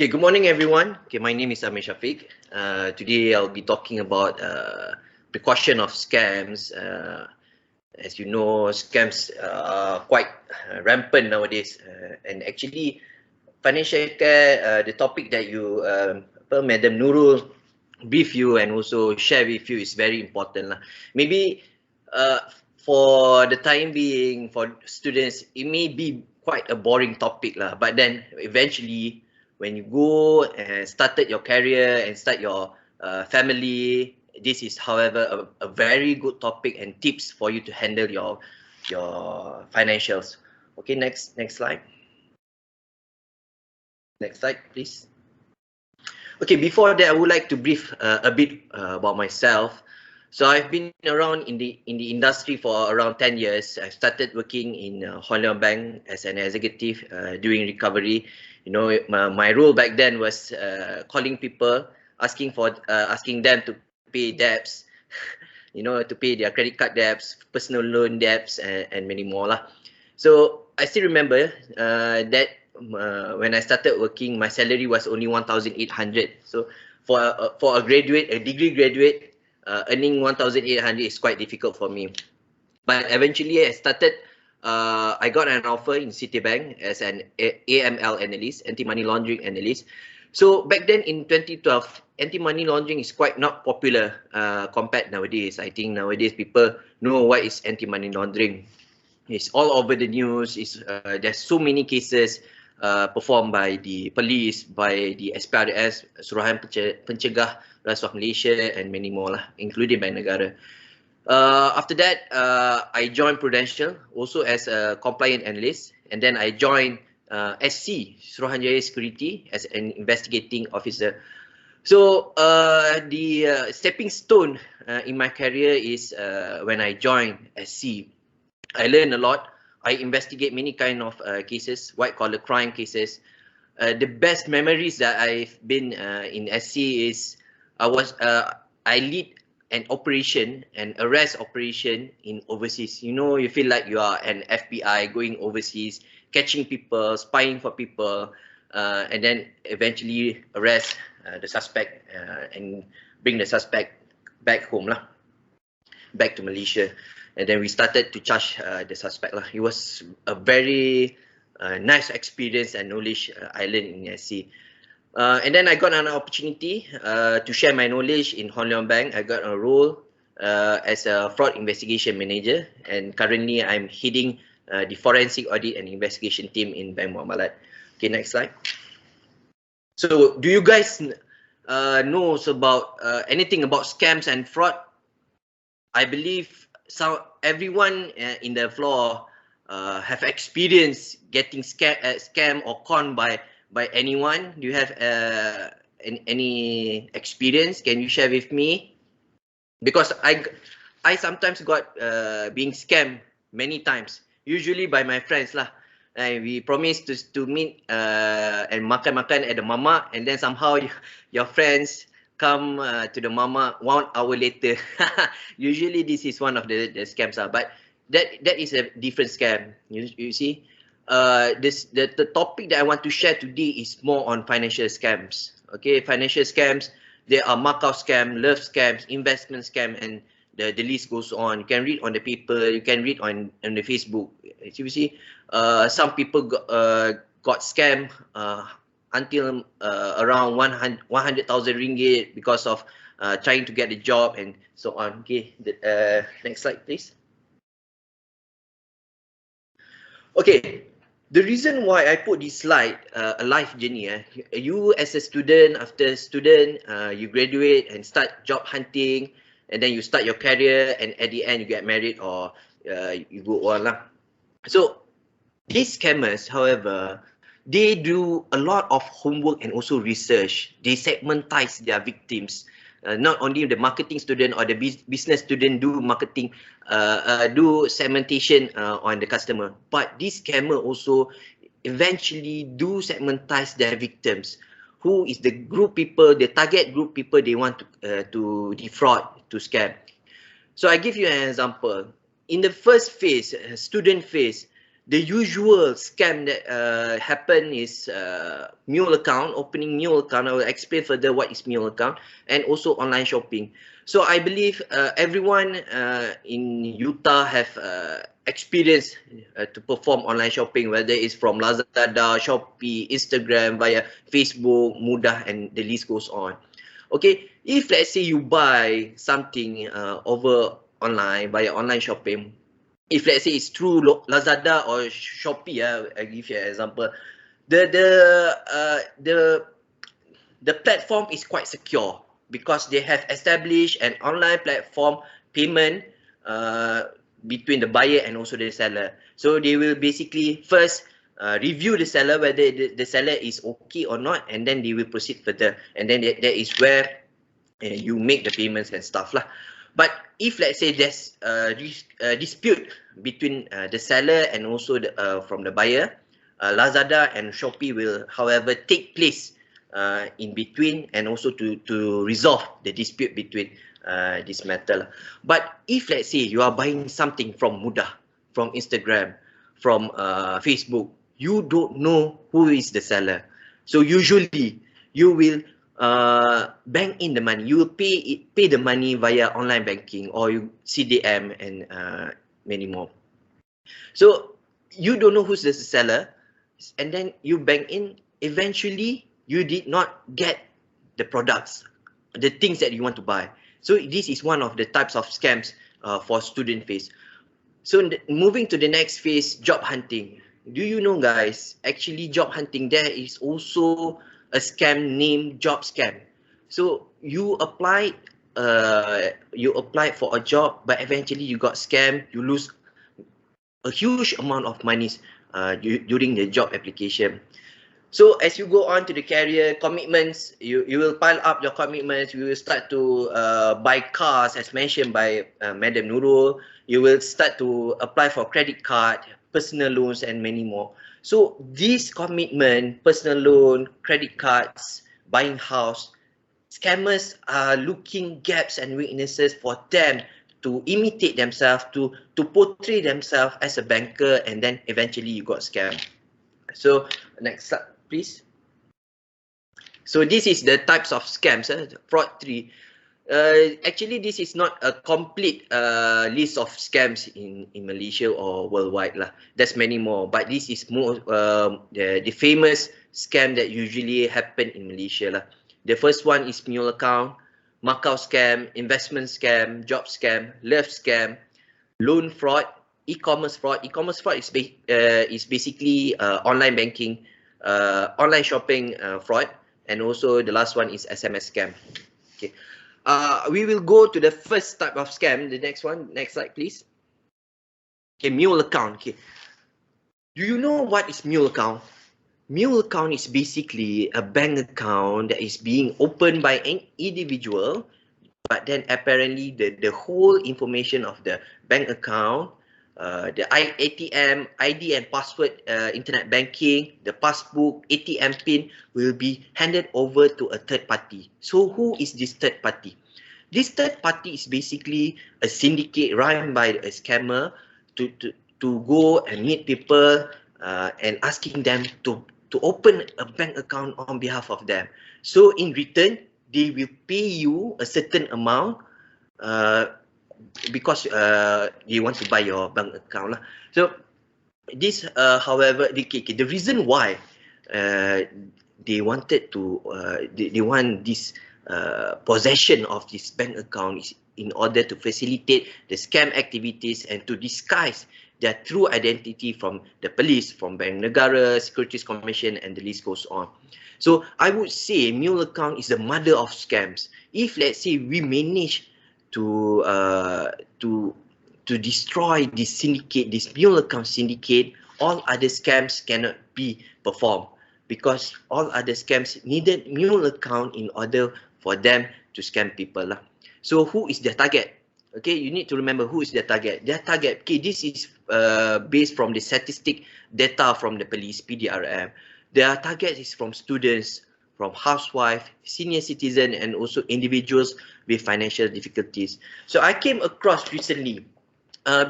Okay, good morning everyone. Okay, my name is Amir Shafiq. Today I'll be talking about precaution of scams. As you know, scams are quite rampant nowadays. And actually, financial care, the topic that you, Madam Nurul, brief you and also share with you is very important lah. Maybe for the time being, for students, it may be quite a boring topic lah. But then eventually, when you go and started your career and start your family, this is, however, a very good topic and tips for you to handle your financials. Okay, next slide. Next slide, please. Okay, before that, I would like to brief a bit about myself. So I've been around in the industry for around 10 years. I started working in Hon Leong Bank as an executive during recovery. You know, my role back then was calling people, asking them to pay debts, you know, to pay their credit card debts, personal loan debts, and many more lah. So I still remember that when I started working, my salary was only 1,800. So for a graduate, a degree graduate, earning 1,800 is quite difficult for me. But eventually, I got an offer in Citibank as an AML analyst, anti-money laundering analyst. So back then in 2012, anti-money laundering is quite not popular compared nowadays. I think nowadays people know what is anti-money laundering. It's all over the news. There's so many cases performed by the police, by the SPRS, Suruhan Pencegah Rasuah Malaysia, and many more lah, including Bank Negara. After that, I joined Prudential also as a compliant analyst, and then I joined SC, Suruhanjaya Security, as an investigating officer. So the stepping stone in my career is when I joined SC. I learned a lot. I investigate many kind of cases, white collar crime cases. The best memories that I've been in SC is I lead an operation, an arrest operation in overseas. You know, you feel like you are an FBI going overseas, catching people, spying for people, and then eventually arrest the suspect and bring the suspect back home lah, back to Malaysia. And then we started to charge the suspect lah. It was a very nice experience and knowledge I learned in SC. And then I got an opportunity to share my knowledge in Hon Leong Bank. I got a role as a fraud investigation manager, and currently I'm heading the forensic audit and investigation team in Bank Muamalat. Okay, next slide. So, do you guys know about anything about scams and fraud? I believe everyone in the floor have experienced getting scam or conned by anyone. Do you have any experience? Can you share with me? Because I sometimes got being scammed many times, usually by my friends lah. We promised to meet and makan at the mama, and then somehow your friends come to the mama 1 hour later. Usually this is one of the scams, but that is a different scam. You see, the topic that I want to share today is more on financial scams. Okay, financial scams. There are Macau scam, love scams, investment scam, and the list goes on. You can read on the paper. You can read on the Facebook. You see, some people got scammed until around 100,000 ringgit because of trying to get a job and so on. Okay, next slide, please. Okay, the reason why I put this slide, a life journey. You as a student, after student, you graduate and start job hunting, and then you start your career, and at the end you get married or you go on lah. So these scammers, however, they do a lot of homework and also research. They segmentize their victims. Not only the marketing student or the business student do marketing, do segmentation on the customer, but this scammer also eventually do segmentize their victims. Who is the group people, the target group people they want to defraud, to scam. So I give you an example. In the first phase, student phase, The usual scam that happen is Mule account, opening Mule account. I will explain further what is Mule account, and also online shopping. So I believe everyone in UTAR have experience to perform online shopping, whether it's from Lazada, Shopee, Instagram, via Facebook, Mudah, and the list goes on. Okay, if let's say you buy something over online via online shopping, if let's say it's through Lazada or Shopee, I give you an example, the platform is quite secure because they have established an online platform payment between the buyer and also the seller. So they will basically first review the seller whether the seller is okay or not, and then they will proceed further, and then that is where you make the payments and stuff lah. But if let's say there's a dispute between the seller and also from the buyer, Lazada and Shopee will, however, take place in between and also to resolve the dispute between this matter. But if let's say you are buying something from Mudah, from Instagram, from Facebook, you don't know who is the seller. So usually you will bank in the money. You will pay the money via online banking or CDM and many more. So you don't know who's the seller, and then you bank in. Eventually, you did not get the products, the things that you want to buy. So this is one of the types of scams for student phase. So moving to the next phase, job hunting. Do you know, guys, actually job hunting, there is also a scam named job scam. So you applied for a job, but eventually you got scammed. You lose a huge amount of money during the job application. So as you go on to the career commitments, you will pile up your commitments. You will start to buy cars, as mentioned by Madam Nurul. You will start to apply for credit card, personal loans, and many more. So this commitment, personal loan, credit cards, buying house, scammers are looking gaps and weaknesses for them to imitate themselves, to portray themselves as a banker, and then eventually you got scammed. So next slide, please. So this is the types of scams, fraud 3. Actually, this is not a complete list of scams in Malaysia or worldwide lah. There's many more, but this is more the famous scam that usually happen in Malaysia lah. The first one is Mule account, Macau scam, investment scam, job scam, love scam, loan fraud, e-commerce fraud. E-commerce fraud is basically online banking, online shopping fraud, and also the last one is SMS scam. Okay. We will go to the first type of scam. The next one, next slide, please. Okay, Mule account. Okay, do you know what is Mule account? Mule account is basically a bank account that is being opened by an individual, but then apparently the whole information of the bank account, the ATM, ID and password, internet banking, the passbook, ATM pin will be handed over to a third party. So who is this third party? This third party is basically a syndicate run by a scammer to go and meet people and asking them to open a bank account on behalf of them. So in return, they will pay you a certain amount because they want to buy your bank account lah. So this, however, the reason why they wanted to they want this possession of this bank account is in order to facilitate the scam activities and to disguise their true identity from the police, from Bank Negara, Securities Commission, and the list goes on. So I would say Mule account is the mother of scams. If let's say we manage to destroy this syndicate, this Mule account syndicate, all other scams cannot be performed because all other scams needed Mule account in order for them to scam people lah. So who is their target? Okay, you need to remember who is their target. Their target, okay, this is based from the statistic data from the police, PDRM. Their target is from students, from housewife, senior citizen, and also individuals with financial difficulties. So I came across recently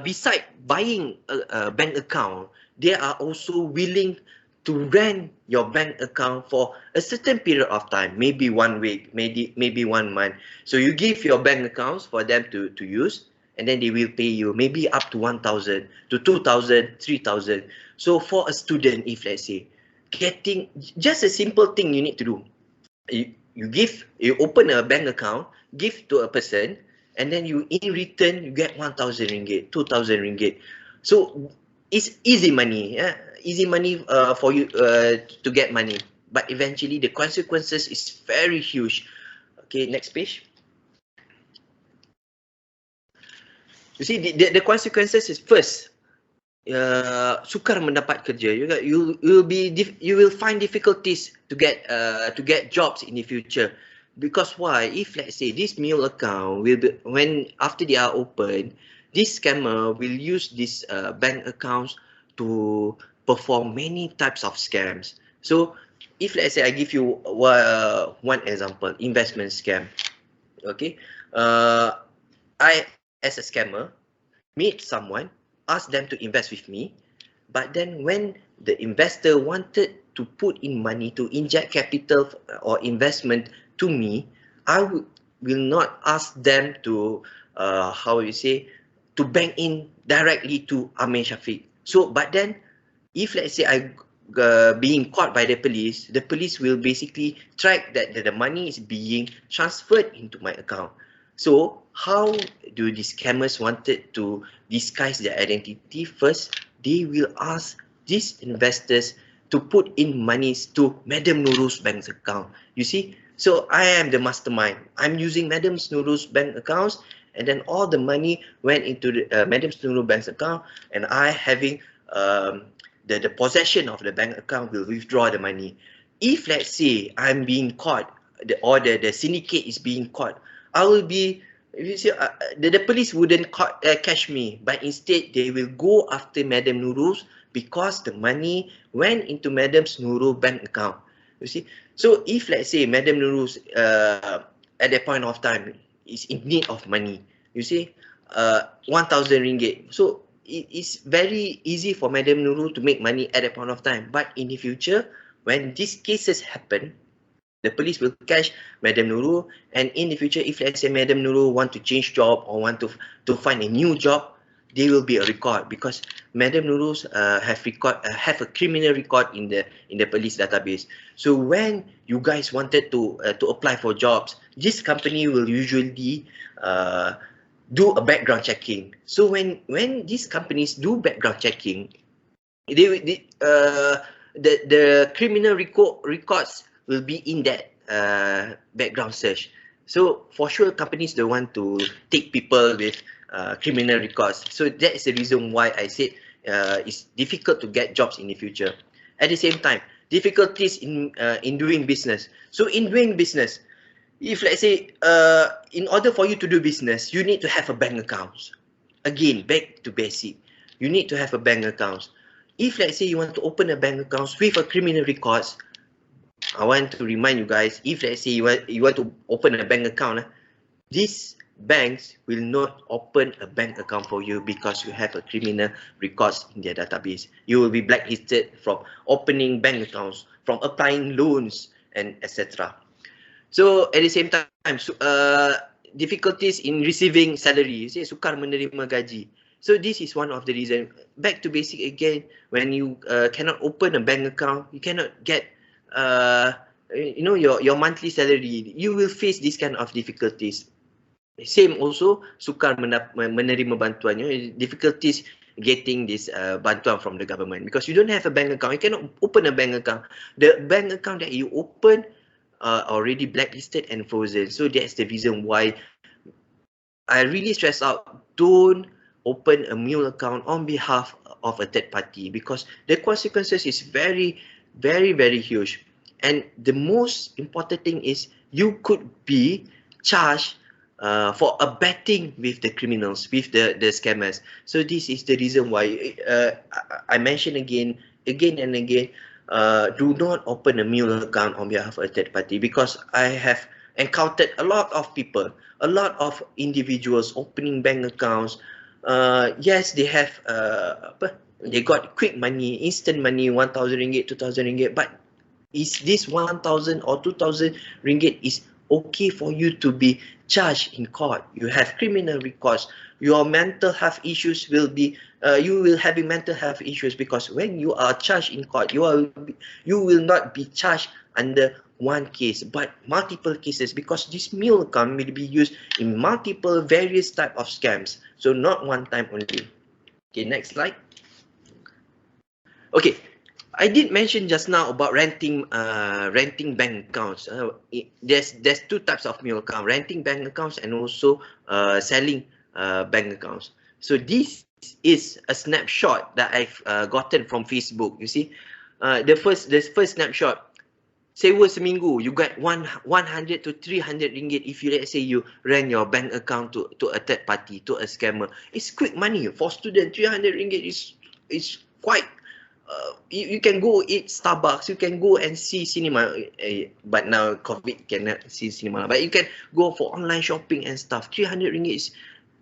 beside buying a bank account, they are also willing to rent your bank account for a certain period of time, maybe 1 week, maybe 1 month. So you give your bank accounts for them to use, and then they will pay you maybe up to 1,000 to 2,000, 3,000. So for a student, if let's say getting just a simple thing you need to do, you open a bank account, give to a person, and then you in return you get 1,000 ringgit, 2,000 ringgit. So it's easy money, yeah? Easy money for you to get money, but eventually the consequences is very huge. Okay, next page. You see, the consequences is first, sukar mendapat kerja. You will find difficulties to get jobs in the future. Because why? If let's say this Mule account will be, when after they are open, this scammer will use these bank accounts to perform many types of scams. So if let's say I give you one example, investment scam. Okay, I as a scammer meet someone, ask them to invest with me, but then when the investor wanted to put in money to inject capital or investment to me, I will not ask them to how you say, to bank in directly to Amir Shafiq. So but then if let's say I being caught by the police will basically track that the money is being transferred into my account. So how do the scammers wanted to disguise their identity? First, they will ask these investors to put in monies to Madam Nuru's bank account. You see, so I am the mastermind. I'm using Madam Nuru's bank accounts, and then all the money went into the Madam Nuru's bank account, and I having the possession of the bank account will withdraw the money. If let's say I'm being caught, the syndicate is being caught, I will be, you see, the police wouldn't catch me, but instead they will go after Madam Nurul because the money went into Madam Nurul bank account. You see, so if let's say Madam Nurul at that point of time is in need of money, you see, 1,000 ringgit. So it's very easy for Madam Nurul to make money at that point of time. But in the future, when these cases happen, the police will catch Madam Nurul, and in the future, if let's say Madam Nurul want to change job or want to find a new job, there will be a record because Madam Nurul have a criminal record in the police database. So when you guys wanted to apply for jobs, this company will usually do a background checking. So when these companies do background checking, the criminal records will be in that background search. So for sure, companies don't want to take people with criminal records. So that is the reason why I said it's difficult to get jobs in the future. At the same time, difficulties in doing business. So in doing business, if let's say in order for you to do business, you need to have a bank account. Again, back to basic. You need to have a bank account. If let's say you want to open a bank account with a criminal records, I want to remind you guys, if let's say you want to open a bank account, these banks will not open a bank account for you because you have a criminal records in their database. You will be blacklisted from opening bank accounts, from applying loans, and etc. So at the same time, difficulties in receiving salary. You say sukar menerima gaji. So this is one of the reasons. Back to basic again, when you cannot open a bank account, you cannot get your monthly salary. You will face this kind of difficulties. Same also, sukar menerima bantuan. Difficulties getting this bantuan from the government because you don't have a bank account. You cannot open a bank account. The bank account that you open already blacklisted and frozen. So that's the reason why I really stress out, don't open a Mule account on behalf of a third party because the consequences is very, very, very huge. And the most important thing is you could be charged for abetting with the criminals, with the scammers. So this is the reason why I mention again and again, do not open a Mule account on behalf of a third party because I have encountered a lot of people, a lot of individuals opening bank accounts yes, they have they got quick money, instant money, 1,000 ringgit, 2,000 ringgit, but is this 1,000 or 2,000 ringgit is okay for you to be charged in court? You have criminal recourse. Your mental health issues will be, you will have mental health issues, because when you are charged in court, you will not be charged under one case, but multiple cases, because this Mule account will be used in multiple various type of scams. So not one time only. Okay, next slide. Okay, I did mention just now about renting bank accounts. There's two types of Mule account: renting bank accounts and also selling bank accounts. So this is a snapshot that I've gotten from Facebook. You see, the first snapshot. Sewa seminggu, you get 100 to 300 ringgit if you, let's say, you rent your bank account to a third party, to a scammer. It's quick money for student. 300 ringgit is quite. You can go eat Starbucks, you can go and see cinema, but now COVID cannot see cinema, but you can go for online shopping and stuff. 300 ringgit is,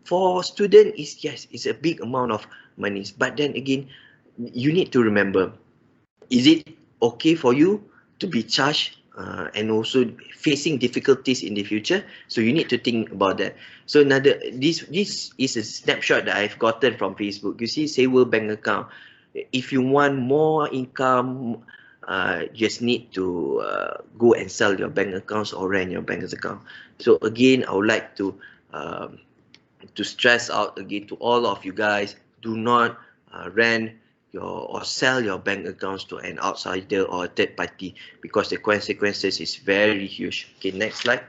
for student, is, yes, it's a big amount of money. But then again, you need to remember, is it okay for you to be charged and also facing difficulties in the future? So you need to think about that. So this is a snapshot that I've gotten from Facebook. You see, Sewa bank account. If you want more income, just need to go and sell your bank accounts or rent your bank account. So again, I would like to stress out again to all of you guys: do not rent or sell your bank accounts to an outsider or a third party, because the consequences is very huge. Okay, next slide.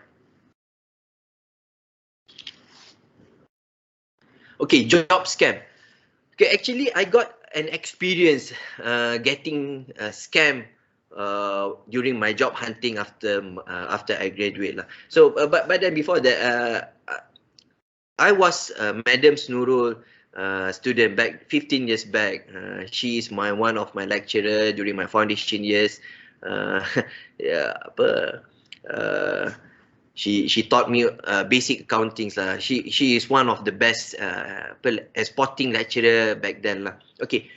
Okay, job scam. Okay, actually, I got an experience getting scam during my job hunting after I graduate lah. So, but then before that, I was Madam Nurul student back 15 years back. She is one of my lecturer during my foundation years. Yeah, she taught me basic accountings lah. She is one of the best sporting lecturer back then lah. Okay,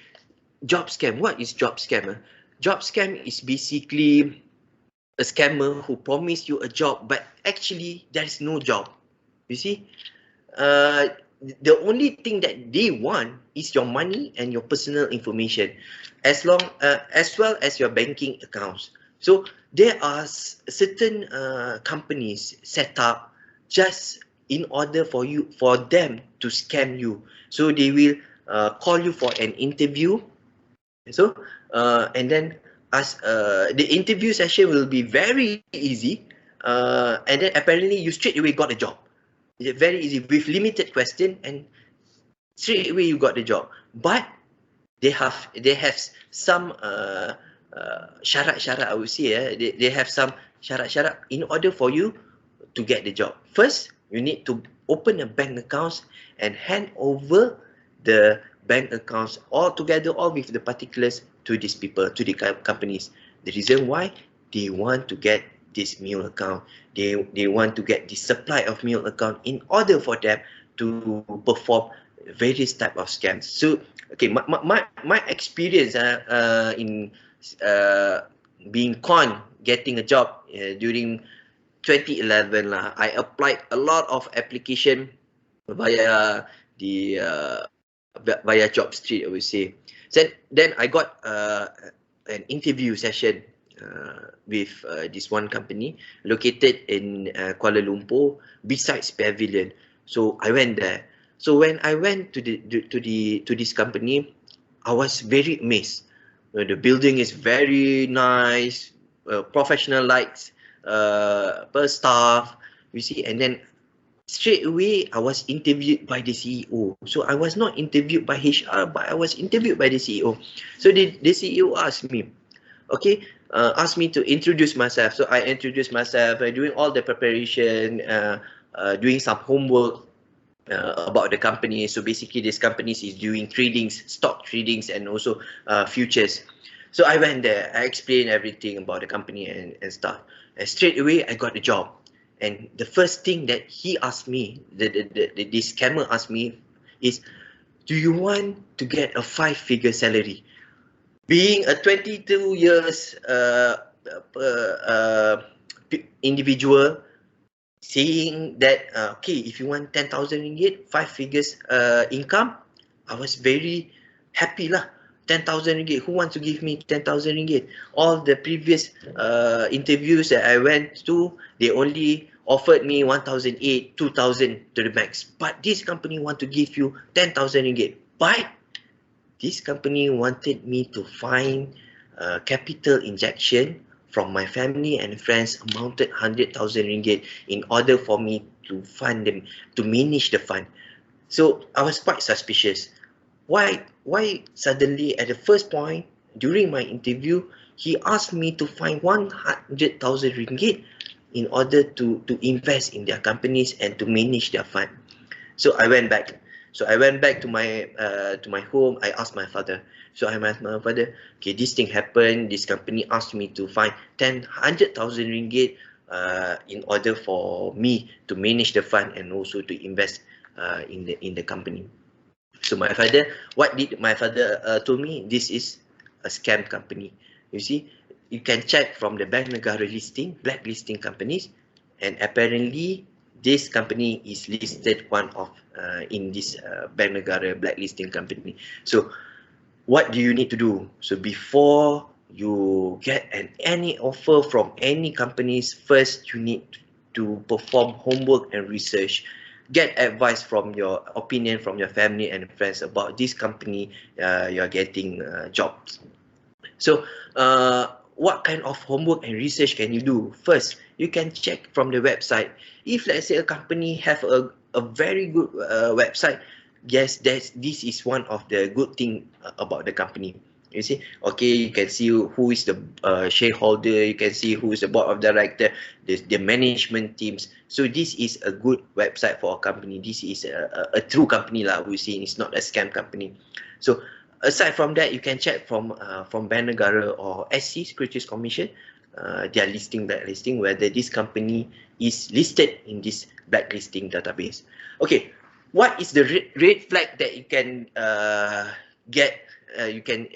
job scam. What is job scam? Job scam is basically a scammer who promise you a job, but actually there is no job. You see, the only thing that they want is your money and your personal information, as well as your banking accounts. So there are certain companies set up just in order for them to scam you. So they will call you for an interview. So and then the interview session will be very easy, and then apparently you straight away got a job. It's very easy with limited question, and straight away you got the job. But they have some syarat-syarat, I would say. They have some syarat-syarat in order for you to get the job. First, you need to open a bank account and hand over the bank accounts all together, all with the particulars, to these people, to the companies. The reason why they want to get this Mule account, they want to get the supply of Mule account in order for them to perform various type of scams. So okay, my experience in being conned getting a job during 2011 lah. I applied a lot of application via the via Job Street, I would say. Then I got an interview session with this one company located in Kuala Lumpur, besides Pavilion. So I went there. So when I went to this company, I was very amazed. The building is very nice, professional lights, per staff, you see. And then straight away I was interviewed by the CEO. So I was not interviewed by HR, but I was interviewed by the CEO. So the CEO asked me, okay, asked me to introduce myself. So I introduced myself by doing all the preparation, doing some homework about the company. So basically this company is doing tradings, stock tradings, and also futures. So I went there, I explained everything about the company and stuff. And straight away I got the job. And the first thing that he asked me, this scammer asked me, is Do you want to get a 5-figure salary? Being a 22 years individual, saying that okay, if you want 10,000 ringgit, 5 figures income, I was very happy lah. 10,000 ringgit, who wants to give me 10,000 ringgit? All the previous interviews that I went to, they only offered me 1,008, 2,000 to the max. But this company want to give you 10,000 ringgit. But this company wanted me to find capital injection from my family and friends amounted 100,000 ringgit in order for me to fund them, to manage the fund. So I was quite suspicious. Why suddenly at the first point during my interview, he asked me to find 100,000 ringgit in order to invest in their companies and to manage their fund. So I went back. to my home. I asked my father. So I asked my father, okay, this thing happened. This company asked me to find 100,000 ringgit in order for me to manage the fund and also to invest in the company. So my father, what did my father told me? This is a scam company. You see, you can check from the Bank Negara listing, blacklisting companies, and apparently this company is listed one of in this Bank Negara blacklisting company. So what do you need to do? So before you get any offer from any companies, first you need to perform homework and research. Get advice from your opinion from your family and friends about this company you're getting jobs. So what kind of homework and research can you do? First, you can check from the website. If let's say a company have a very good website, yes, this is one of the good thing about the company. You see, okay, you can see who is the shareholder, you can see who is the board of director, the management teams. So this is a good website for a company. This is a true company lah. We see it's not a scam company. So aside from that, you can check from Bank Negara or SC Securities Commission, their blacklisting, whether this company is listed in this blacklisting database. Okay, what is the red flag that you can get? You can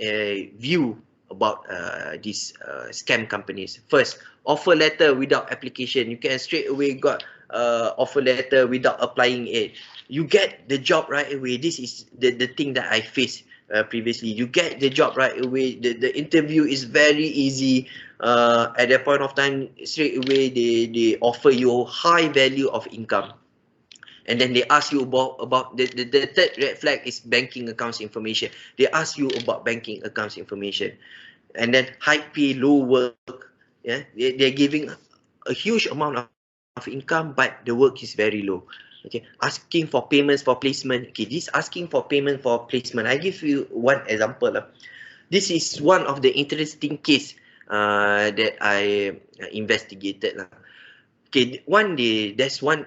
view about these scam companies. First, offer letter without application. You can straight away got offer letter without applying it. You get the job right away. This is the thing that I faced previously. You get the job right away. The interview is very easy. At that point of time, straight away they offer you high value of income. And then they ask you about the third red flag is banking accounts information. They ask you about banking accounts information. And then high pay, low work. Yeah, they're giving a huge amount of income, but the work is very low. Okay, asking for payments for placement. Okay, this asking for payment for placement. I give you one example. This is one of the interesting case that I investigated. Okay, one day there's one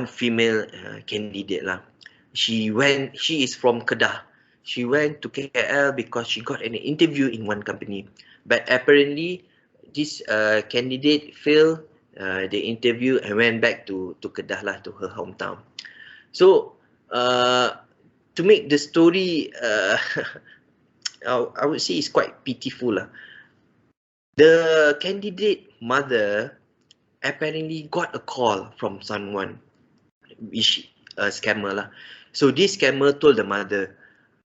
female candidate lah. She is from Kedah. She went to KL because she got an interview in one company, but apparently this candidate failed the interview and went back to Kedah lah, to her hometown. So to make the story I would say it's quite pitiful lah. The candidate mother apparently got a call from someone, which a scammer lah. So this scammer told the mother,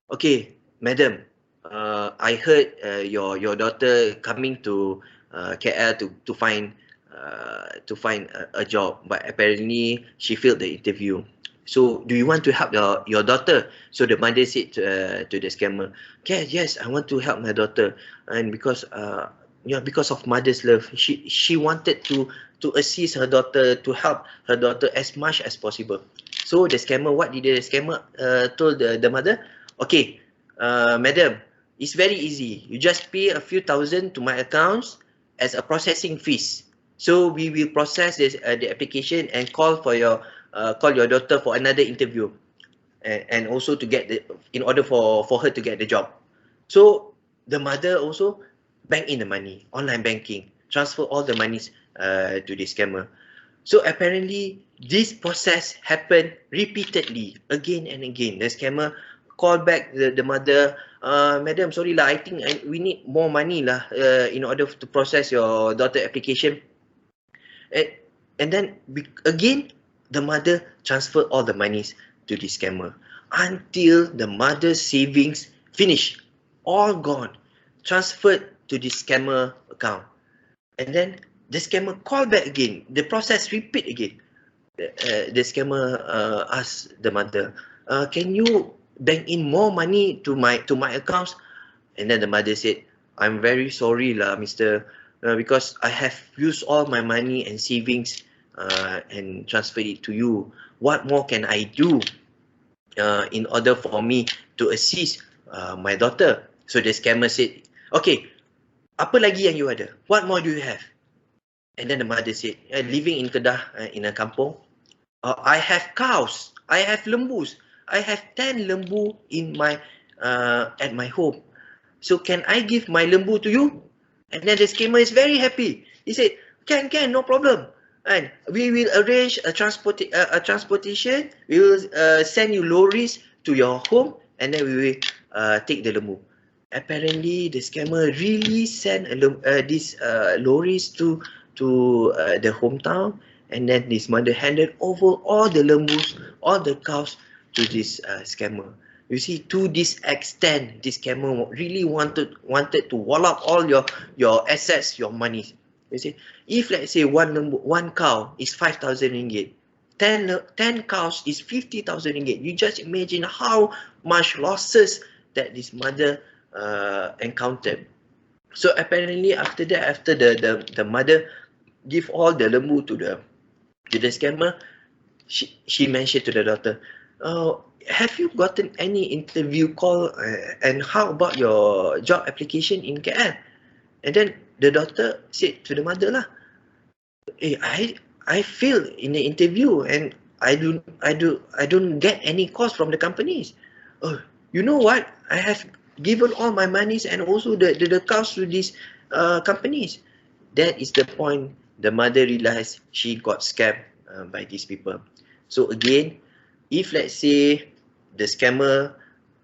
okay, madam, I heard your daughter coming to KL to find a job, but apparently she failed the interview. So do you want to help your daughter? So the mother said to the scammer, okay, yes, I want to help my daughter, and because of mother's love, she wanted to assist her daughter, to help her daughter as much as possible. So the scammer, what did the scammer told the mother? Okay, madam, it's very easy. You just pay a few thousand to my accounts as a processing fees. So we will process this, the application and call your daughter for another interview, and also to get in order for her to get the job. So the mother also bank in the money, online banking, transfer all the monies to the scammer. So apparently, this process happened repeatedly, again and again. The scammer called back the mother, Madam, sorry lah, I think we need more money lah in order to process your daughter application. And, and then again, the mother transferred all the monies to the scammer until the mother's savings finished, all gone, transferred to the scammer account. And then the scammer called back again. The process repeat again. The scammer asked the mother, "Can you bank in more money to my accounts?" And then the mother said, "I'm very sorry lah, Mister, because I have used all my money and savings and transferred it to you. What more can I do in order for me to assist my daughter?" So the scammer said, "Okay, apa lagi yang you ada? What more do you have?" And then the mother said, "Living in Kedah, in a kampung, I have cows, I have lembus, I have 10 lembu in my at my home. So can I give my lembu to you?" And then the scammer is very happy. He said, can, no problem. And we will arrange a transportation. We will send you lorries to your home, and then we will take the lembu. Apparently, the scammer really sent these lorries to the hometown, and then this mother handed over all the lembus, all the cows to this scammer. You see, to this extent, this scammer really wanted to wall up all your assets, your money. You see, if let's say one cow is 5,000 ringgit, 10 cows is 50,000 ringgit. You just imagine how much losses that this mother encountered. So apparently after that, after the mother give all the lembu to the scammer, she mentioned to the daughter, have you gotten any interview call and how about your job application in KL? And then the daughter said to the mother lah, I failed in the interview and I don't get any calls from the companies. Oh, you know what? I have given all my monies and also the cows to these companies. That is the point the mother realized she got scammed by these people. So again, if let's say the scammer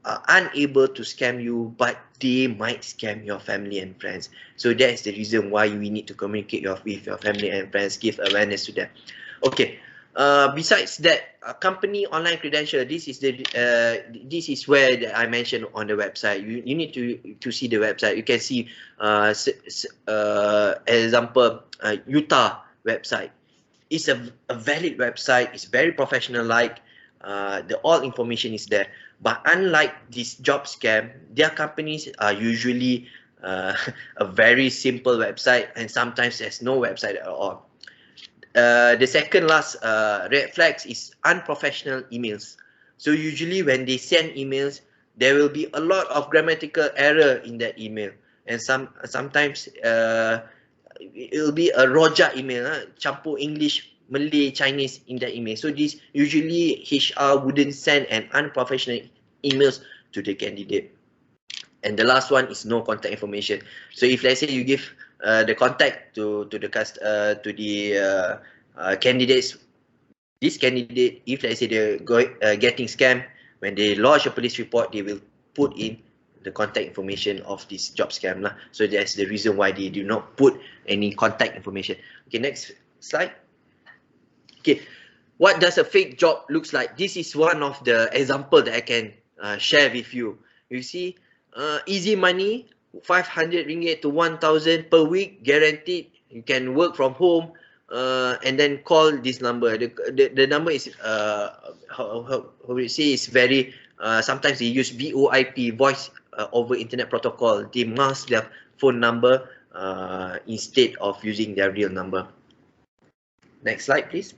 are unable to scam you, but they might scam your family and friends. So that's the reason why we need to communicate with your family and friends, give awareness to them. Okay. Besides that, company online credential. This is where I mentioned on the website. You need to see the website. You can see, example, UTAR website. It's a valid website. It's very professional-like. All information is there. But unlike this job scam, their companies are usually a very simple website, and sometimes there's no website at all. The second last red flags is unprofessional emails. So usually when they send emails, there will be a lot of grammatical error in that email, and sometimes it will be a rojak email, campur English, Malay, Chinese in that email. So this usually HR wouldn't send an unprofessional emails to the candidate. And the last one is no contact information. So if let's say you give the contact to the candidates, this candidate, if let's say they're getting scammed, when they lodge a police report, they will put in the contact information of this job scam lah. So that's the reason why they do not put any contact information. Okay, next slide. Okay, what does a fake job looks like? This is one of the example that I can share with you. You see, easy money, 500 ringgit to 1,000 per week, guaranteed. You can work from home, and then call this number. The number is how we say is very. Sometimes they use VoIP, voice over internet protocol. They mask their phone number instead of using their real number. Next slide, please.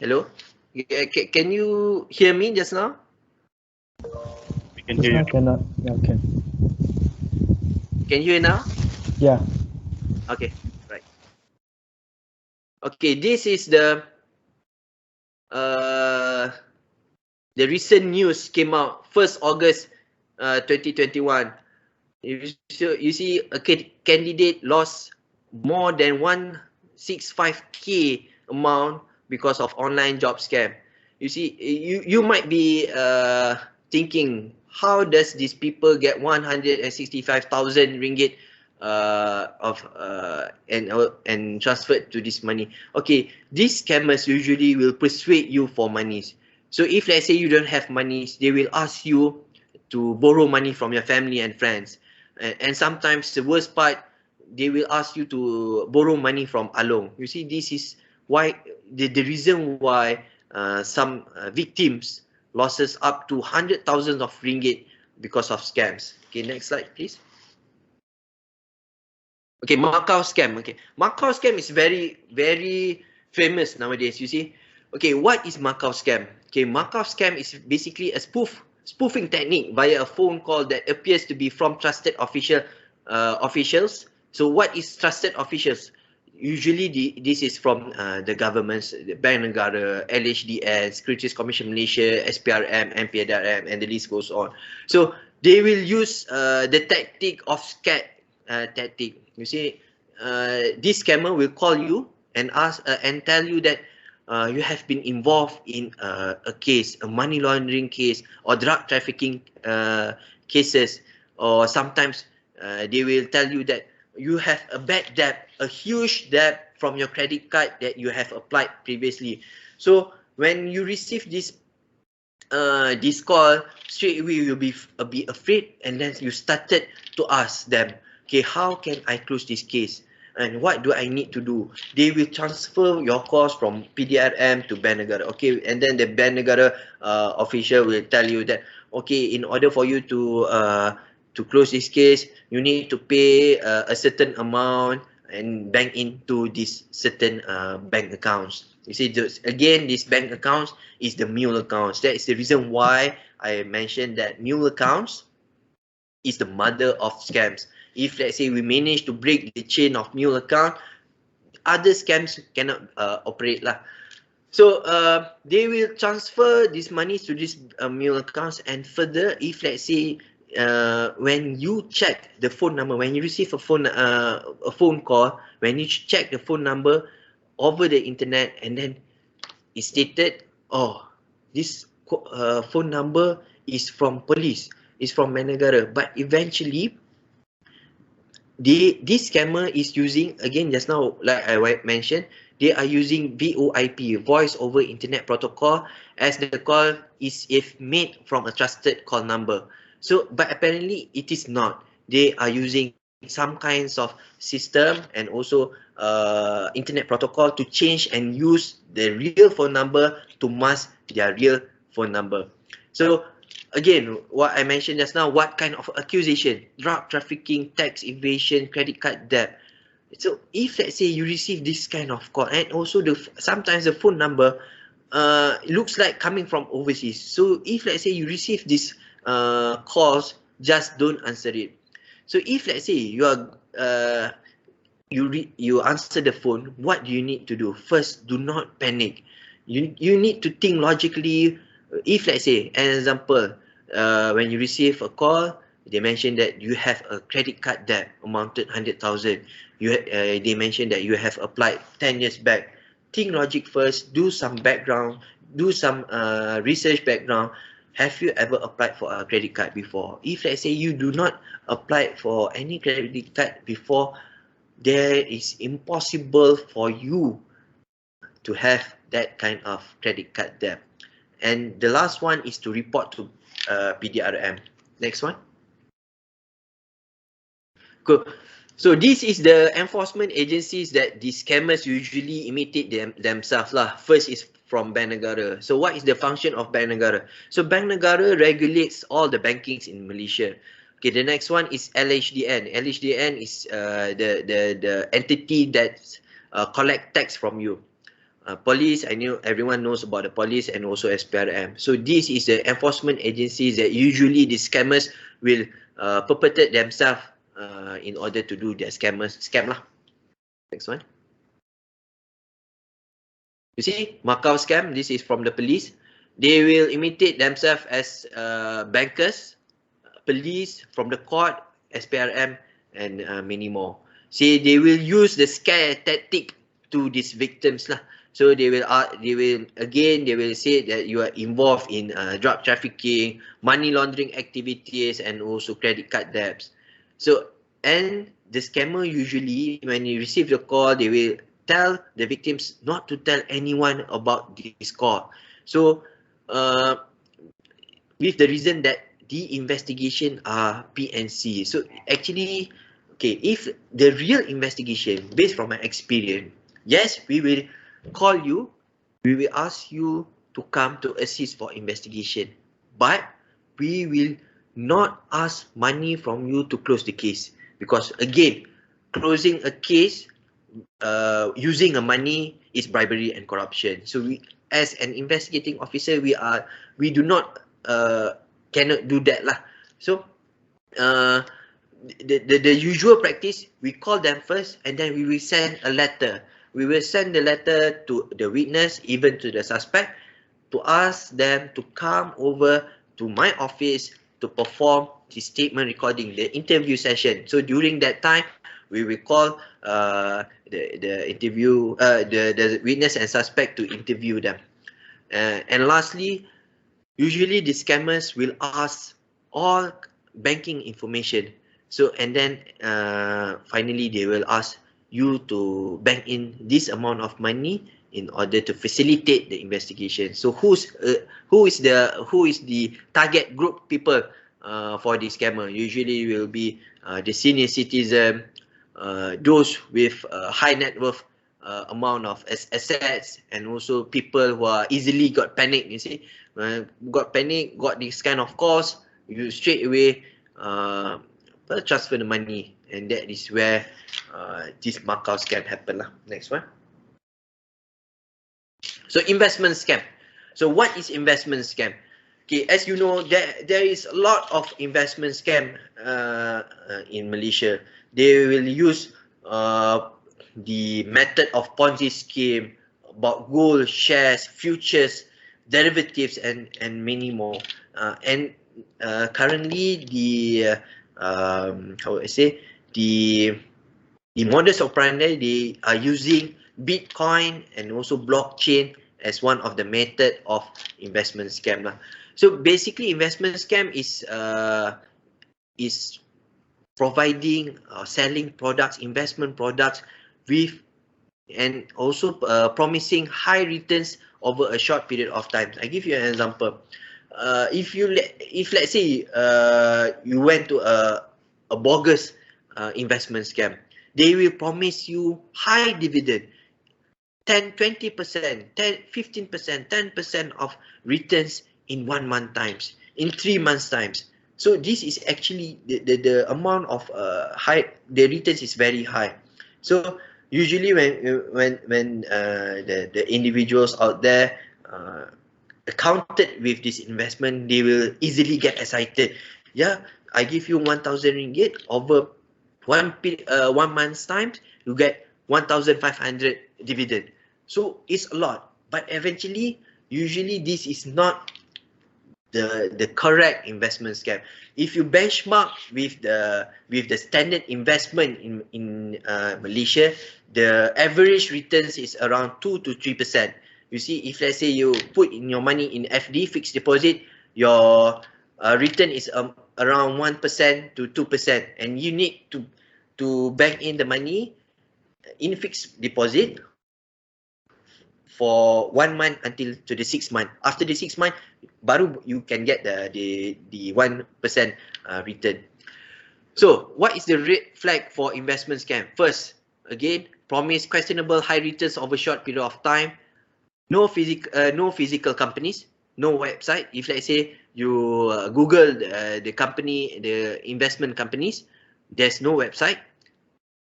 Hello? Can you hear me just now? We can hear you. Cannot. Yeah, can. Can you hear now? Yeah. Okay, right. Okay, this is the the recent news came out 1st August 2021. You see a candidate lost more than 165k amount because of online job scam. You see, you might be thinking, how does these people get 165,000 ringgit and transferred to this money? Okay, these scammers usually will persuade you for monies. So if let's say you don't have monies, they will ask you to borrow money from your family and friends. And sometimes the worst part, they will ask you to borrow money from Along. You see, this is why the reason why some victims losses up to 100,000 of ringgit because of scams. Okay, next slide, please. Okay, Macau scam. Okay, Macau scam is very, very famous nowadays. You see, okay, what is Macau scam? Okay, Macau scam is basically a spoofing technique via a phone call that appears to be from trusted officials. So, what is trusted officials? Usually, this is from the governments, the Bank Negara, LHDN, Securities Commission Malaysia, SPRM, MPDRM, and the list goes on. So, they will use the tactic of scat tactic. You see, this scammer will call you and ask and tell you that you have been involved in a case, a money laundering case, or drug trafficking cases, or sometimes they will tell you that you have a bad debt, a huge debt from your credit card that you have applied previously. So when you receive this call, straight away you'll be afraid, and then you started to ask them, okay, how can I close this case? And what do I need to do? They will transfer your calls from PDRM to Bank Negara. Okay, and then the Bank Negara official will tell you that, okay, in order for you to close this case, you need to pay a certain amount and bank into this certain bank accounts. You see, again, this bank accounts is the Mule accounts. That is the reason why I mentioned that Mule accounts is the mother of scams. If let's say we manage to break the chain of Mule account, other scams cannot operate lah. So they will transfer these monies to these Mule accounts, and further, if let's say when you check the phone number, when you receive a phone call, when you check the phone number over the internet, and then it's stated, oh, this phone number is from police, is from Managara, but eventually this scammer is using, again, just now like I mentioned, they are using VoIP, voice over internet protocol, as the call is if made from a trusted call number. So but apparently it is not. They are using some kinds of system and also internet protocol to change and use the real phone number to mask their real phone number. So again, what I mentioned just now, what kind of accusation? Drug trafficking, tax evasion, credit card debt. So if let's say you receive this kind of call, and also sometimes the phone number looks like coming from overseas. So if let's say you receive this calls, just don't answer it. So if let's say you are you answer the phone, what do you need to do? First, do not panic. You need to think logically. If let's say, an example, when you receive a call, they mention that you have a credit card debt amounted 100,000. They mention that you have applied 10 years back. Think logic first. Do some background. Do some research background. Have you ever applied for a credit card before? If let's say you do not apply for any credit card before, there is impossible for you to have that kind of credit card debt. And the last one is to report to PDRM. Next one. Cool. So this is the enforcement agencies that the scammers usually imitate themselves lah. First is from Bank Negara. So what is the function of Bank Negara? So Bank Negara regulates all the bankings in Malaysia. Okay, the next one is LHDN. LHDN is the entity that collect tax from you. Police, I know everyone knows about the police and also SPRM. So this is the enforcement agencies that usually the scammers will perpetrate themselves in order to do their scam lah. Next one. You see, Macau scam, this is from the police. They will imitate themselves as bankers, police, from the court, SPRM, and many more. See, they will use the scare tactic to these victims lah. So they will say that you are involved in drug trafficking, money laundering activities, and also credit card debts. So, and the scammer usually, when you receive the call, they will tell the victims not to tell anyone about this call. So, with the reason that the investigation are PNC. So actually, okay, if the real investigation based from my experience, yes, we will call you, we will ask you to come to assist for investigation, but we will not ask money from you to close the case, because again, closing a case using a money is bribery and corruption. So we, as an investigating officer, we do not cannot do that lah. So the usual practice, we call them first, and then we will send a letter. We will send the letter to the witness, even to the suspect, to ask them to come over to my office to perform the statement recording, the interview session. So during that time, we will call the witness and suspect to interview them. And lastly, usually the scammers will ask all banking information. So, and then finally they will ask you to bank in this amount of money in order to facilitate the investigation. So who is the target group people for the scammer? Usually will be the senior citizen, those with high net worth amount of assets, and also people who are easily got panic. You see, got panic, got this kind of calls, you straight away transfer the money, and that is where this Macau scam happen lah. Next one. So investment scam. So what is investment scam? Okay, as you know, there is a lot of investment scam in Malaysia. They will use the method of Ponzi scheme, about gold, shares, futures, derivatives, and many more. And currently, the how I say, the modus operandi, they are using Bitcoin and also blockchain as one of the method of investment scam lah. So basically, investment scam is providing selling products, investment products, with and also promising high returns over a short period of time. I give you an example. If let's say you went to a bogus investment scam, they will promise you high dividend, 10, 20%, 10, 15%, 10% of returns in 1 month times, in 3 months times. So this is actually the amount of the returns is very high. So usually when the individuals out there accounted with this investment, they will easily get excited. Yeah, I give you 1,000 ringgit over 1 month's time, you get 1,500 dividend. So it's a lot, but eventually, usually this is not the correct investment scam. If you benchmark with the standard investment in Malaysia, the average returns is around 2 to 3%. You see, if let's say you put in your money in FD, fixed deposit, your return is around 1% to 2%, and you need to bank in the money in fixed deposit for 1 month until to the 6 month. After the 6 month, baru you can get the 1% return. So what is the red flag for investment scam? First, again, promise questionable high returns over short period of time. No physical companies, no website. If let's say you Google the company, the investment companies, there's no website.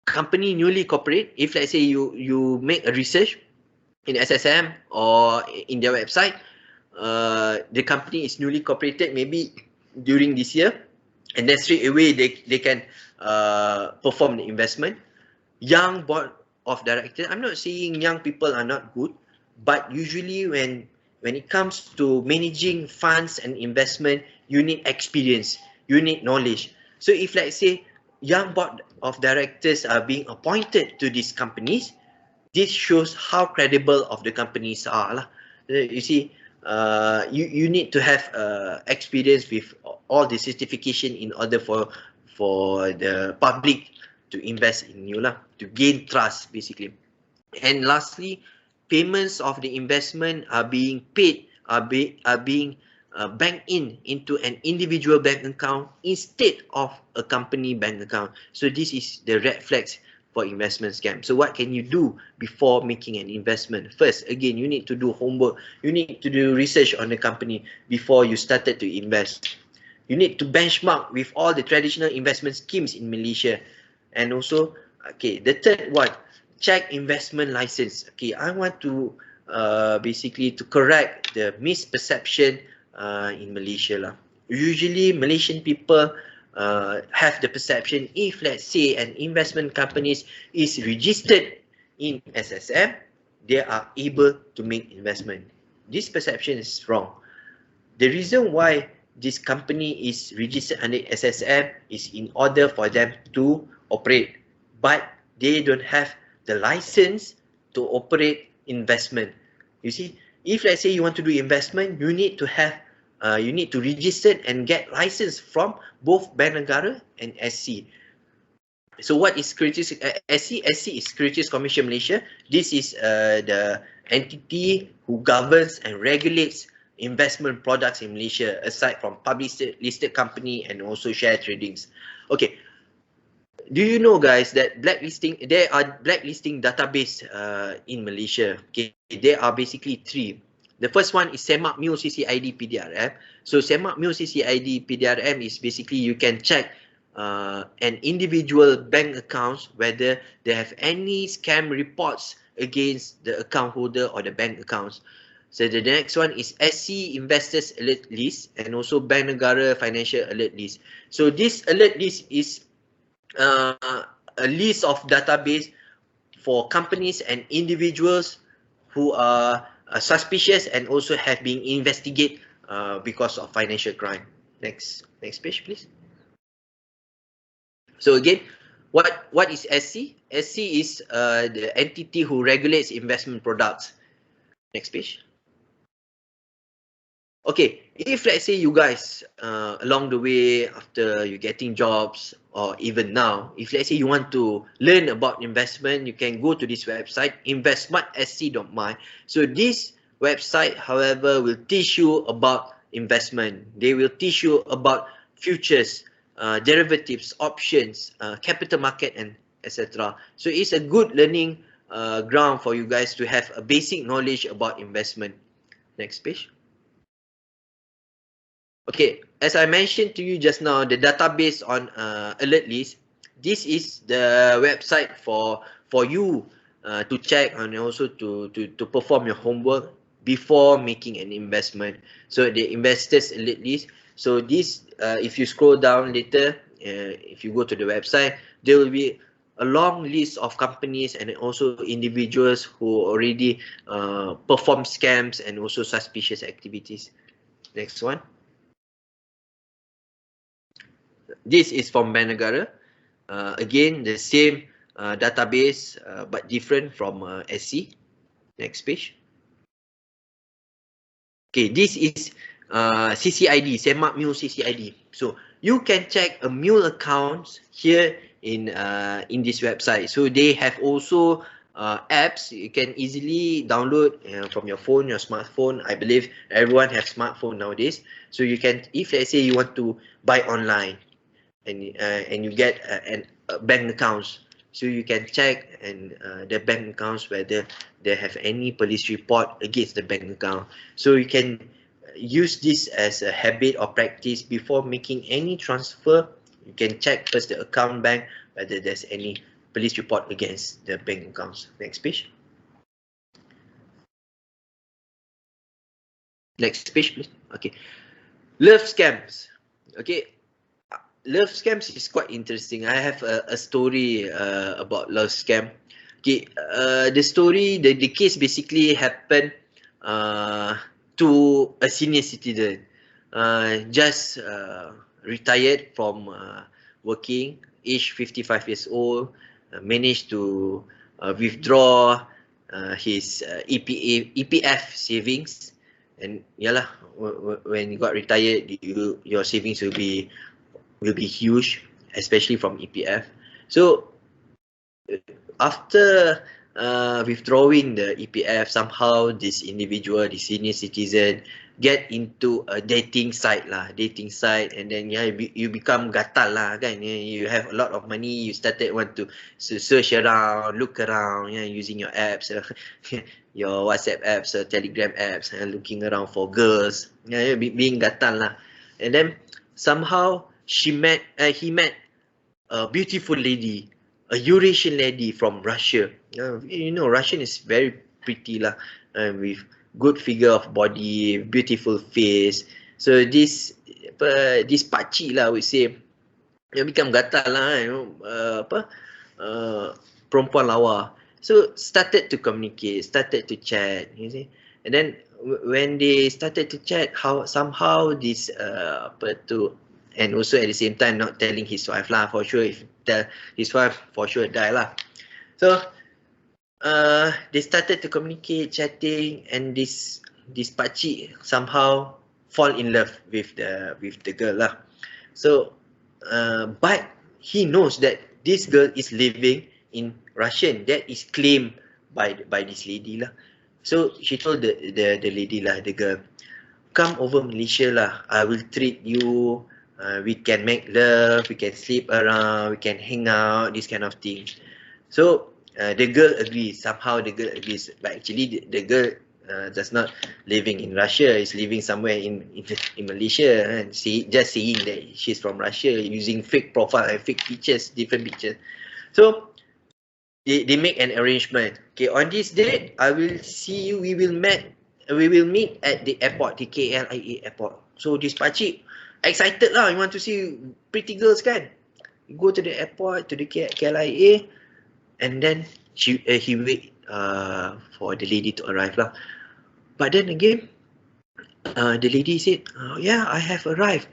Company newly corporate. If let's say you make a research in SSM or in their website, the company is newly corporated maybe during this year, and then straight away they can perform the investment. Young board of directors. I'm not saying young people are not good, but usually when it comes to managing funds and investment, you need experience, you need knowledge. So if let's say young board of directors are being appointed to these companies, this shows how credible of the companies are lah. You see, you need to have experience with all the certification in order for the public to invest in you lah, to gain trust basically. And lastly, payments of the investment are being paid, are being banked into an individual bank account instead of a company bank account. So this is the red flags for investment scam. So what can you do before making an investment? First, again, you need to do homework. You need to do research on the company before you started to invest. You need to benchmark with all the traditional investment schemes in Malaysia. And also, okay, the third one, check investment license. Okay, I want to basically to correct the misperception in Malaysia lah. Usually Malaysian people have the perception, if let's say an investment company is registered in SSM, they are able to make investment. This perception is wrong. The reason why this company is registered under SSM is in order for them to operate, but they don't have the license to operate investment. You see, if let's say you want to do investment, you need to have you need to register and get license from both Bank Negara and SC. So what is Securities SC? SC is Securities Commission Malaysia. This is the entity who governs and regulates investment products in Malaysia, aside from public listed company and also share tradings. Okay. Do you know, guys, that there are blacklisting database in Malaysia? Okay, there are basically three. The first one is Semak Mule CCID PDRM. So Semak Mule CCID PDRM is basically you can check an individual bank accounts whether they have any scam reports against the account holder or the bank accounts. So the next one is SC Investors Alert List and also Bank Negara Financial Alert List. So this alert list is a list of database for companies and individuals who are suspicious and also have been investigated because of financial crime. Next page, please. So again, what is SC? SC is the entity who regulates investment products. Next page. Okay, if let's say you guys along the way after you getting jobs or even now, if let's say you want to learn about investment, you can go to this website investmartsc.my. So this website, however, will teach you about investment. They will teach you about futures, derivatives, options, capital market, and etc. So it's a good learning ground for you guys to have a basic knowledge about investment. Next page. Okay, as I mentioned to you just now, the database on alert list, this is the website for you to check and also to perform your homework before making an investment. So the investors alert list. So this, if you scroll down later, if you go to the website, there will be a long list of companies and also individuals who already perform scams and also suspicious activities. Next one. This is from Bank Negara. Again, the same database but different from SC. Next page. Okay, this is CCID, Semak Mule CCID. So you can check a Mule account here in this website. So they have also apps you can easily download from your phone, your smartphone. I believe everyone has smartphone nowadays. So you can, if let's say you want to buy online, and you get bank accounts, so you can check and the bank accounts whether they have any police report against the bank account. So you can use this as a habit or practice before making any transfer. You can check first the account bank whether there's any police report against the bank accounts. Next page. Next page, please. Okay, love scams. Okay, love scams is quite interesting. I have a story about love scam. Okay, the story, the case basically happened to a senior citizen, just retired from working, age 55 years old, managed to withdraw his EPF savings, and yalah, when you got retired, your savings will be huge, especially from EPF. So after withdrawing the EPF, somehow this individual, the senior citizen, get into a dating site, and then you become gatal lah kan. You have a lot of money, you started want to search around, look around, using your apps, your WhatsApp apps, Telegram apps, looking around for girls, being gatal lah. And then somehow he met a beautiful lady, a Eurasian lady from Russia. Russian is very pretty lah, with good figure of body, beautiful face. So this pakcik lah, I would say, become gatal lah, perempuan lawa. So started to communicate, started to chat, you see. And then when they started to chat, somehow this and also at the same time not telling his wife lah, for sure. If tell his wife, for sure die lah. So they started to communicate, chatting, and this pakcik somehow fall in love with the girl lah. So but he knows that this girl is living in Russian, that is claimed by this lady lah. So she told the lady lah, the girl, come over Malaysia lah, I will treat you, we can make love, we can sleep around, we can hang out, this kind of thing. So the girl agrees, somehow the girl agrees, but actually the girl does not living in Russia, is living somewhere in Malaysia, and just saying that she's from Russia, using fake profile and fake pictures, different pictures. So they make an arrangement. Okay, on this date, I will see you, we will meet at the airport, the KLIA airport. So this pakcik excited lah, you want to see pretty girls kan? You go to the airport, to the KLIA, and then he wait for the lady to arrive lah. But then again, the lady said, yeah, I have arrived,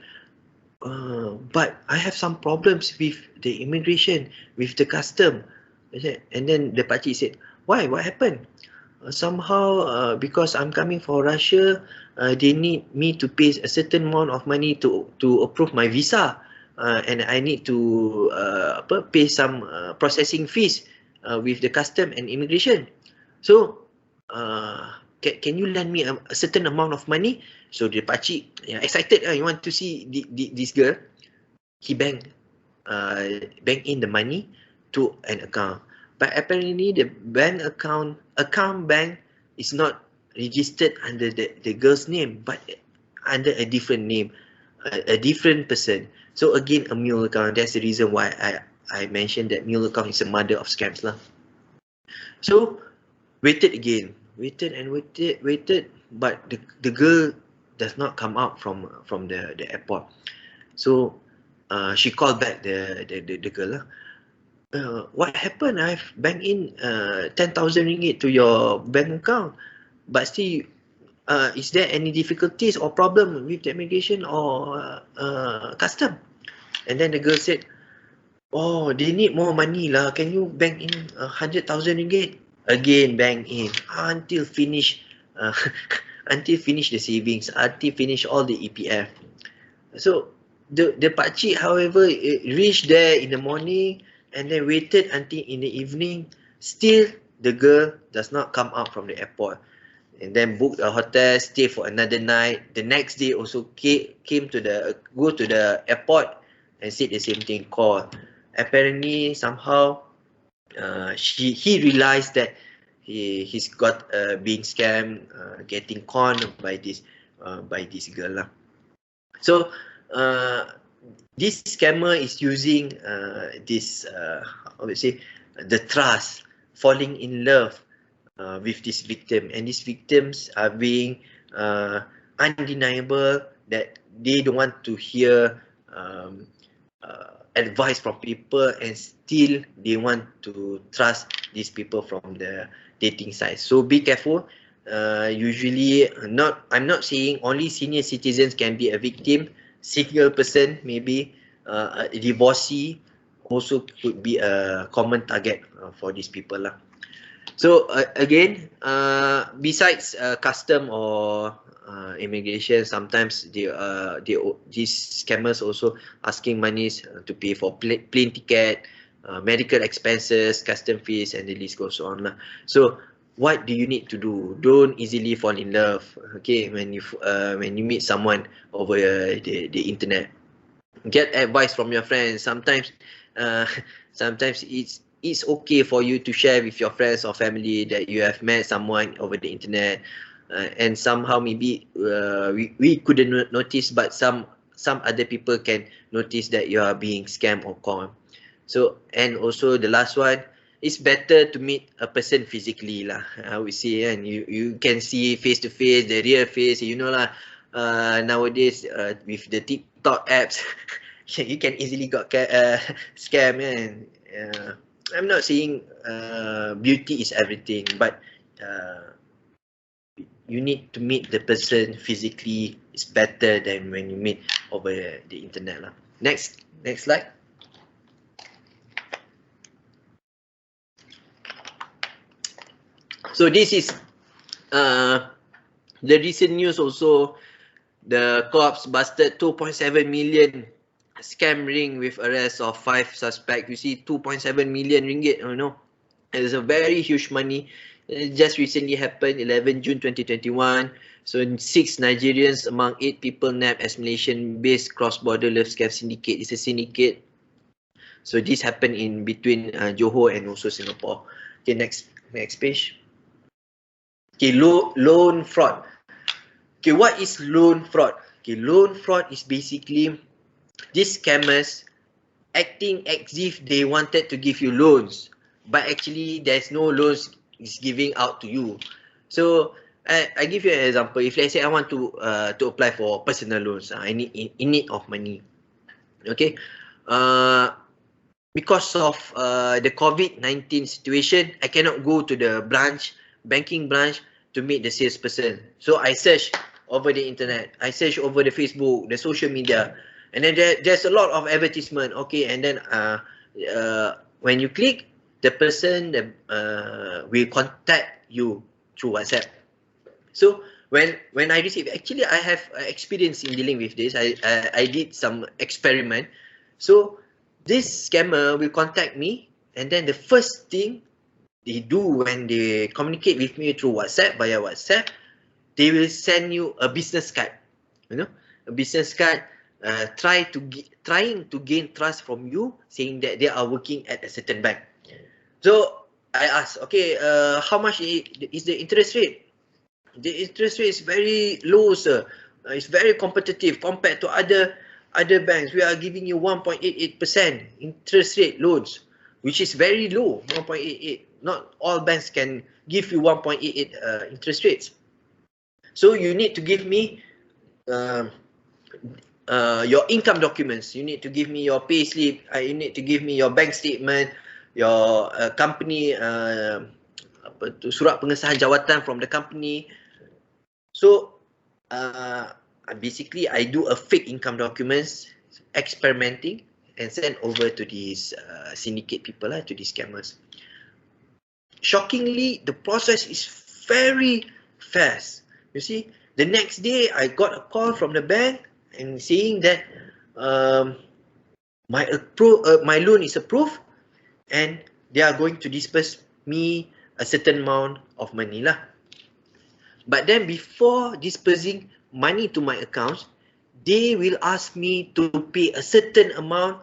but I have some problems with the immigration, with the custom. And then the pakcik said, why? What happened? Somehow, because I'm coming for Russia, they need me to pay a certain amount of money to approve my visa, and I need to pay some processing fees with the custom and immigration. So can you lend me a certain amount of money? So the pakcik, excited, you want to see this girl. He bank in the money to an account, but apparently the bank account bank is not registered under the girl's name, but under a different name, a different person. So again, a mule account. That's the reason why I mentioned that mule account is a mother of scams lah. So waited again, waited, but the girl does not come out from the airport. So she called back the girl lah. What happened? I've banked in 10,000 ringgit to your bank account, but still, is there any difficulties or problem with the immigration or custom? And then the girl said, oh, they need more money lah. Can you bank in 100,000 ringgit? Again, bank in until finish the savings, until finish all the EPF. So the pakcik, however, reached there in the morning and then waited until in the evening. Still, the girl does not come out from the airport. And then booked a hotel, stay for another night. The next day also go to the airport and said the same thing, call. Apparently, somehow, he realized that he's got being scammed, getting conned by this girl lah. So this scammer is using I would say, the trust, falling in love with this victim, and these victims are being undeniable that they don't want to hear advice from people, and still they want to trust these people from the dating site. So be careful. Usually, I'm not saying only senior citizens can be a victim. Single person, maybe a divorcee, also could be a common target for these people lah. So again, besides custom or immigration, sometimes these scammers also asking monies to pay for plane ticket, medical expenses, custom fees, and the list goes on lah. So what do you need to do? Don't easily fall in love. Okay, when you meet someone over the internet, get advice from your friends. Sometimes sometimes it's okay for you to share with your friends or family that you have met someone over the internet, and somehow maybe we couldn't notice, but some other people can notice that you are being scammed or conned. So, and also the last one, it's better to meet a person physically lah, I would say, and you can see face to face, the real face, you know lah. Nowadays with the TikTok apps, you can easily got scam, and I'm not saying beauty is everything, but you need to meet the person physically. It's better than when you meet over the internet lah. Next slide. So this is the recent news also. The cops busted 2.7 million scam ring with arrest of 5 suspects. You see, 2.7 million ringgit, you know, it's a very huge money. It just recently happened, 11 June 2021. So 6 Nigerians among 8 people nabbed as Malaysian-based cross-border love scam syndicate. It's a syndicate. So this happened in between Johor and also Singapore. Okay, next page. Okay, loan fraud. Okay, what is loan fraud? Okay, loan fraud is basically these scammers acting as if they wanted to give you loans, but actually there's no loans is giving out to you. So I give you an example. If let's say I want to apply for personal loans, I need in need of money. Okay, because of the COVID-19 situation, I cannot go to the banking branch to meet the salesperson. So I search over the internet, I search over the Facebook, the social media, and then there's a lot of advertisement. Okay, and then when you click, the person will contact you through WhatsApp. So when I receive, actually I have experience in dealing with this. I did some experiment. So this scammer will contact me, and then the first thing they do when they communicate with me through WhatsApp, via WhatsApp, they will send you a business card. You know, a business card, trying to gain trust from you, saying that they are working at a certain bank. So I asked, okay, how much is the interest rate? The interest rate is very low, sir. It's very competitive compared to other banks. We are giving you 1.88% interest rate loans, which is very low, 1.88. Not all banks can give you 1.88 interest rates. So you need to give me your income documents. You need to give me your pay slip. You need to give me your bank statement, your company surat pengesahan jawatan from the company. So basically I do a fake income documents, experimenting, and send over to these syndicate people, to these scammers. Shockingly, the process is very fast. You see, the next day I got a call from the bank and saying that my loan is approved and they are going to disperse me a certain amount of money lah. But then before dispersing money to my accounts, they will ask me to pay a certain amount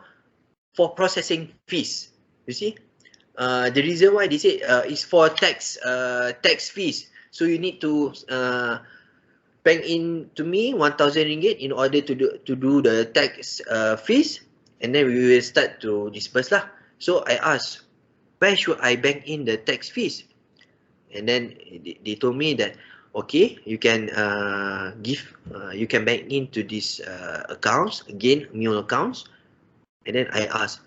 for processing fees. You see, the reason why they say is for tax fees. So you need to bank in to me 1,000 ringgit in order to do the tax fees, and then we will start to disperse lah. So I asked, where should I bank in the tax fees? And then they told me that, okay, you can you can bank into these accounts, again, Mule accounts, And then I asked,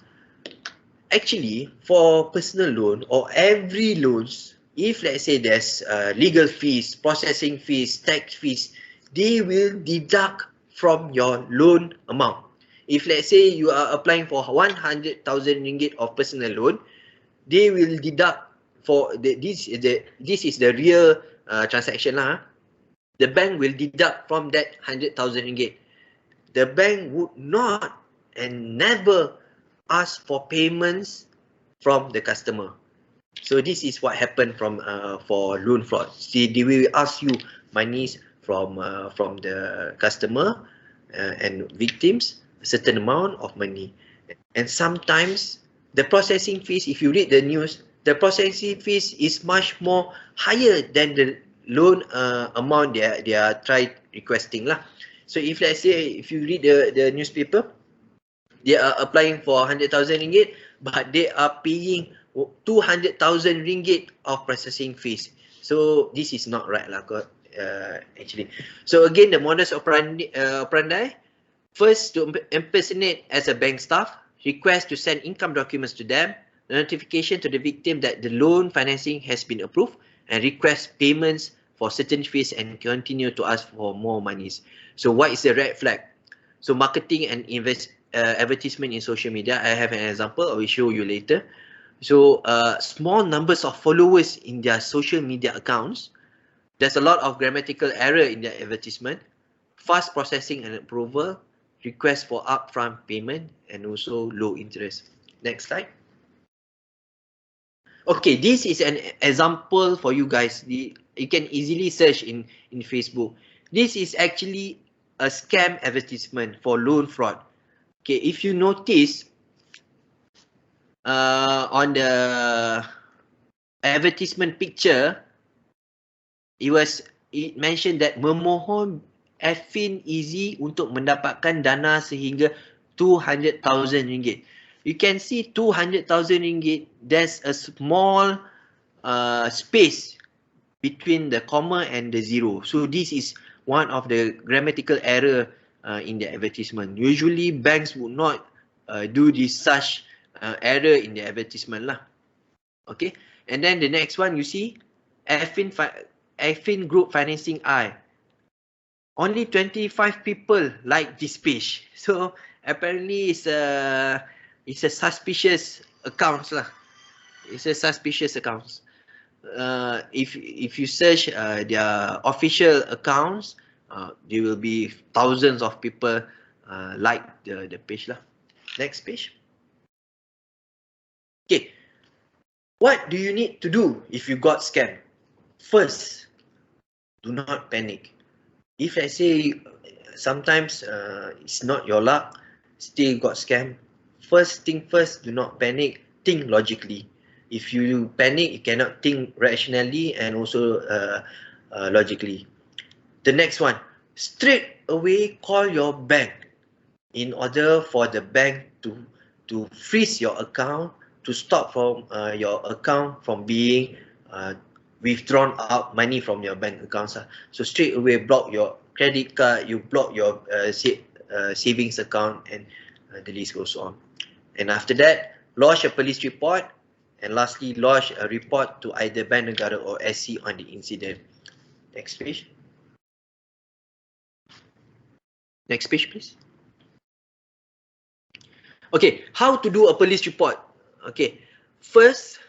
actually, for personal loan or every loans, if let's say there's legal fees, processing fees, tax fees, they will deduct from your loan amount. If let's say you are applying for 100,000 ringgit of personal loan, they will deduct for this is the real transaction lah. The bank will deduct from that 100,000 ringgit. The bank would not and never ask for payments from the customer. So this is what happened for loan fraud. See, they will ask you monies from the customer and victims, a certain amount of money, and sometimes the processing fees. If you read the news, the processing fees is much more higher than the loan amount they are try requesting lah. So if let's say if you read the newspaper, they are applying for 100,000 ringgit, but they are paying 200,000 ringgit of processing fees. So this is not right lah, actually. So again, the modus operandi, first to impersonate as a bank staff, request to send income documents to them, notification to the victim that the loan financing has been approved, and request payments for certain fees and continue to ask for more monies. So what is the red flag? So marketing and advertisement in social media. I have an example. I will show you later. So small numbers of followers in their social media accounts. There's a lot of grammatical error in their advertisement. Fast processing and approval. Request for upfront payment and also low interest. Next slide. Okay, this is an example for you guys. You can easily search in Facebook. This is actually a scam advertisement for loan fraud. Okay, if you notice on the advertisement picture, it mentioned that memohon Effin Easy untuk mendapatkan dana sehingga 200,000 ringgit. You can see 200,000 ringgit, there's a small space between the comma and the zero. So this is one of the grammatical error in the advertisement. Usually banks would not do this such error in the advertisement lah. Okay, and then the next one you see, Effin Group Financing I. Only 25 people like this page. So apparently it's a suspicious accounts lah. It's a suspicious accounts. If you search their official accounts, there will be thousands of people like the page lah. Next page. Okay, what do you need to do if you got scammed? First, do not panic. If I say sometimes it's not your luck, still got scammed, first thing first, do not panic, think logically. If you panic, you cannot think rationally and also logically. The next one, straight away call your bank in order for the bank to freeze your account, to stop from your account from being withdrawn out money from your bank accounts. So straight away block your credit card, you block your savings account, and the list goes on. And after that, lodge a police report, and lastly, lodge a report to either Bank Negara or SC on the incident. Next page. Next page, please. Okay, how to do a police report? Okay, first,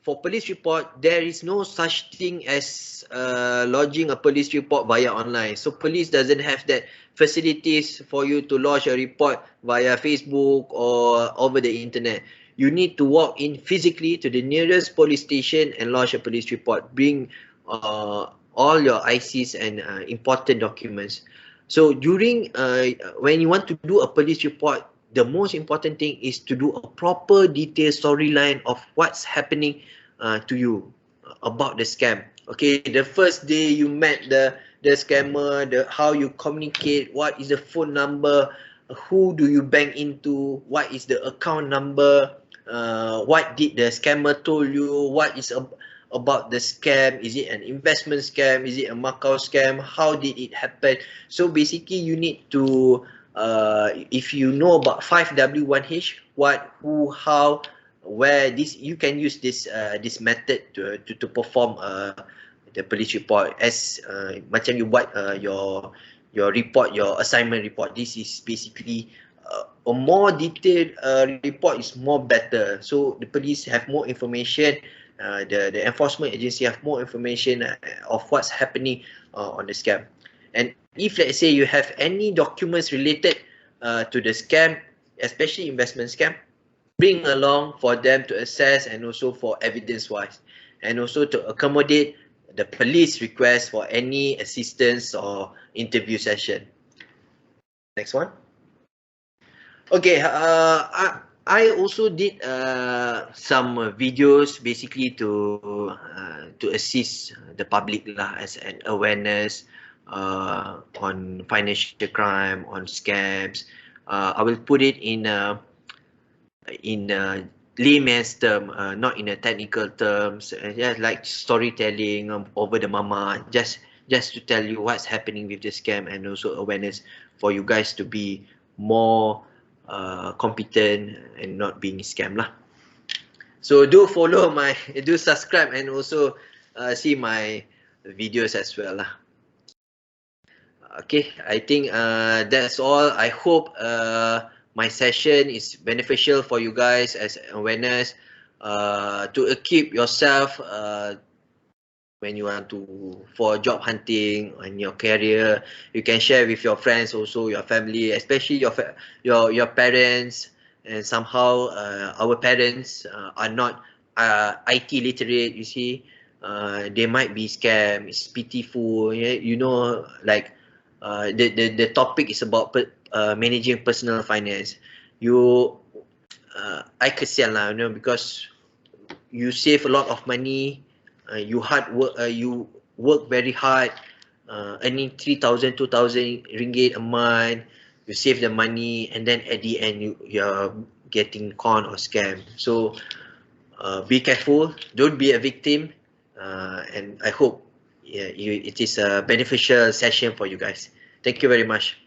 for police report, there is no such thing as lodging a police report via online. So police doesn't have that facilities for you to lodge a report via Facebook or over the internet. You need to walk in physically to the nearest police station and lodge a police report. Bring all your ICs and important documents. So during when you want to do a police report, the most important thing is to do a proper detailed storyline of what's happening to you about the scam. Okay, the first day you met the scammer, how you communicate, what is the phone number, who do you bank into, what is the account number, what did the scammer told you, what is about the scam, is it an investment scam, is it a Macau scam, how did it happen. So basically you need to if you know about 5W1H, what, who, how, where, this you can use this this method to perform the police report. As macam you buat your report, your assignment report. This is basically a more detailed report is more better. So the police have more information, the enforcement agency have more information of what's happening on the scam. And if let's say you have any documents related to the scam, especially investment scam, bring along for them to assess and also for evidence wise, and also to accommodate the police request for any assistance or interview session. Next one. Okay, I also did some videos basically to assist the public lah, as an awareness on financial crime, on scams. I will put it in layman's term, not in a technical terms. Yeah, like storytelling over the mama, just to tell you what's happening with the scam, and also awareness for you guys to be more competent and not being scammed lah. So do follow do subscribe and also see my videos as well lah. Okay, I think that's all. I hope my session is beneficial for you guys as awareness to equip yourself when you want to for job hunting and your career. You can share with your friends, also your family, especially your parents. And somehow our parents are not IT literate, you see. They might be scammed. It's pitiful, you know, like the topic is about managing personal finance. You I kesian lah, you know, because you save a lot of money. You work very hard, earning 3,000, 2,000 ringgit a month. You save the money, and then at the end you're getting con or scam. So be careful. Don't be a victim. And I hope it is a beneficial session for you guys. Thank you very much.